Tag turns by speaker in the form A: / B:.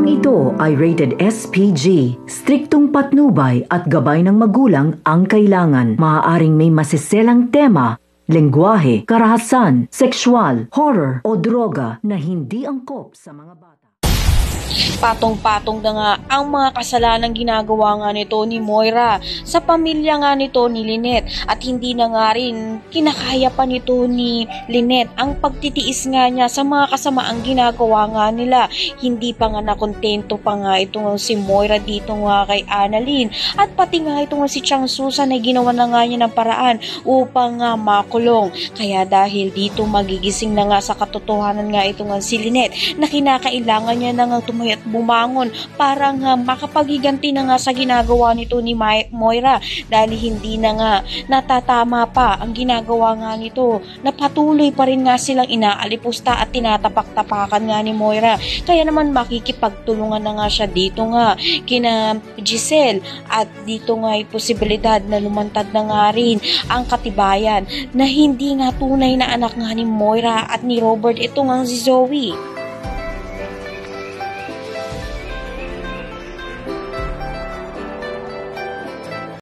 A: Programang ito ay rated SPG. Striktong patnubay at gabay ng magulang ang kailangan. Maaaring may masiselang tema, lengguwahe, karahasan, sexual, horror o droga na hindi angkop sa mga bata.
B: Patong-patong na nga ang mga kasalanang ginagawa nga nito ni Moira sa pamilya nga nito ni Lynette at hindi na nga rin kinakaya pa nito ni Lynette ang pagtitiis nga niya sa mga kasamaang ginagawa nga nila. Hindi pa nga nakontento pa nga ito nga si Moira dito nga kay Annalyn at pati nga ito nga si Chang Susan ay ginawa na nga niya ng paraan upang nga makulong. Kaya dahil dito magigising na nga sa katotohanan nga ito nga si Lynette na kinakailangan niya na nga at bumangon para nga makapagiganti na nga sa ginagawa nito ni Moira dahil hindi na nga natatama pa ang ginagawa nga nito na patuloy pa rin nga silang inaalipusta at tinatapak-tapakan nga ni Moira. Kaya naman makikipagtulungan na nga siya dito nga kina Giselle at dito nga ay posibilidad na lumantad na nga rin ang katibayan na hindi nga tunay na anak nga ni Moira at ni Robert ito nga si Zoe.